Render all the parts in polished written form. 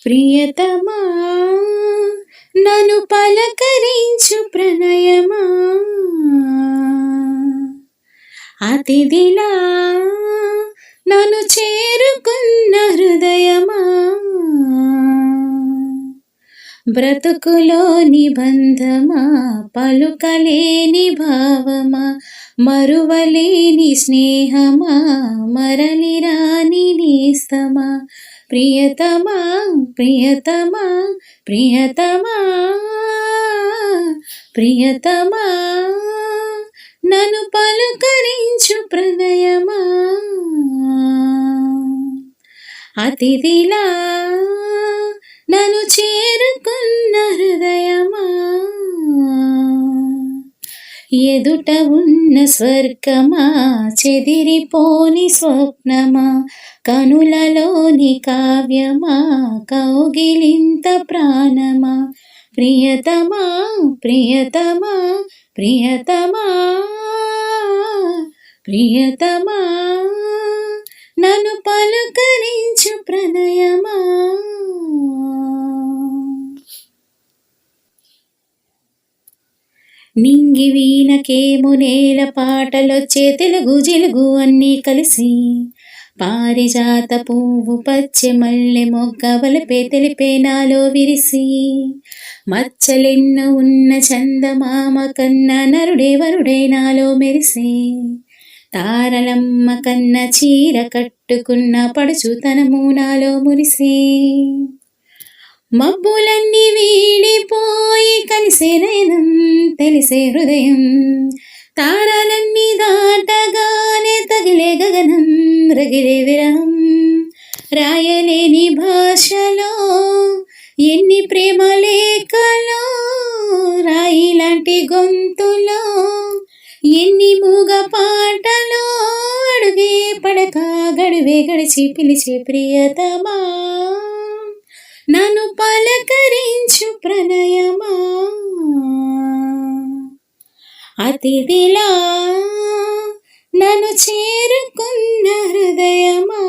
ప్రియతమా నన్ను పలకరించు ప్రణయమా, అతిథిలా నన్ను చేరుకున్న హృదయమా, బ్రతుకులోని బంధమా, పలుకలేని భావమా, మరువలేని స్నేహమా, మరలిరాని నేస్తమా, ప్రియతమా ప్రియతమా ప్రియతమా ప్రియతమా నన్ను పలుకరించు ప్రణయమా, అతిథిలా నన్ను చేరుకున్న హృదయమా, ఎదుట ఉన్న స్వర్గమా, చెదిరిపోని స్వప్నమా, కనులలోని కావ్యమా, కౌగిలింత ప్రాణమా, ప్రియతమా ప్రియతమా ప్రియతమా ప్రియతమా నన్ను పలుకరించు ప్రణయమా. నింగి వీణకేమో నేల పాటలొచ్చే, తెలుగు జిలుగు అన్నీ కలిసి, పారిజాత పువ్వు పచ్చె మల్లె మొగ్గ వలపే తెలిపే నాలో విరిసి, మచ్చలెన్న ఉన్న చందమామ కన్న నరుడే వరుడే నాలో మెరిసి, తారలమ్మ కన్న చీర కట్టుకున్న పడుచుతనము నాలో మురిసి, మబ్బులన్నీ వీడిపోయి కలిసే నయనం తెలిసే హృదయం, తారలన్నీ దాటగానే తగిలే గగనం రగిలే విరహం, రాయలేని భాషలో ఎన్ని ప్రేమ లేఖలో, రాయి లాంటి గొంతులో ఎన్ని మూగ పాటలో, అడుగే పడక గడువే గడిచి పిలిచే ప్రియతమా, నన్ను పలకరించు ప్రణయమా, అతిథిలా నన్ను చేరుకున్న హృదయమా.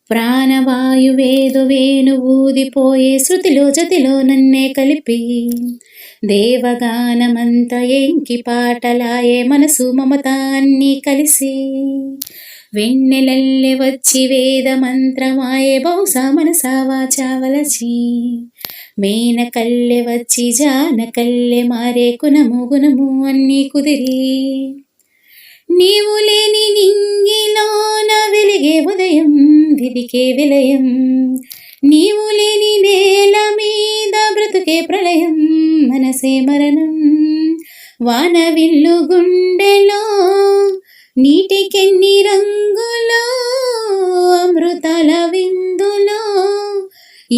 ప్రాణవాయువేదో వేణు ఊదిపోయే శృతిలో జతిలో నన్నే కలిపి, దేవగానమంత ఎంకి పాటలాయే మనసు మమత అన్నీ కలిసి, వెన్నెలల్లె వచ్చి వేద మంత్రమాయే బహుశా మనసా వాచా వలచి, మేనకల్లె వచ్చి జానకల్లె మారే కునము గుణము అన్నీ కుదిరి, నీవు లేని నింగిలోన వెలిగే ఉదయం విధికే విలయం, నీవు లేని నేల మీద బ్రతుకే ప్రళయం, మనసే మరణం, వానవిల్లు గుండెలో నీటికెన్ని రంగులో, అమృతాల విందులో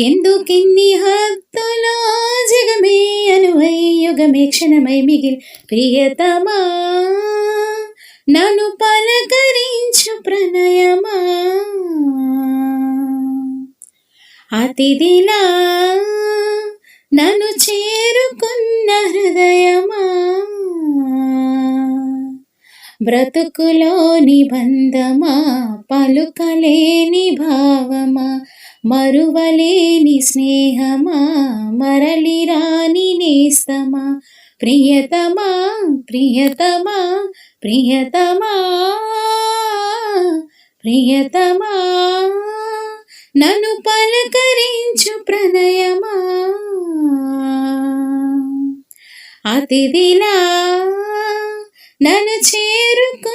ఎందుకెన్ని హద్దులో, జగమే అనువై యుగమే క్షణమై మిగిల్ ప్రియతమా, నన్ను పలకరించు ప్రణయమా, అతిథిలా నన్ను చేరుకున్న హృదయమా, బ్రతుకులోని బంధమా, పలుకలేని భావమా, మరువలేని స్నేహమా, మరలిరాని నేస్తమా, ప్రియతమా ప్రియతమా ప్రియతమా ప్రియతమా నన్ను పలకరించు ప్రణయమా, అతిథిలా నన్ను చేరుకు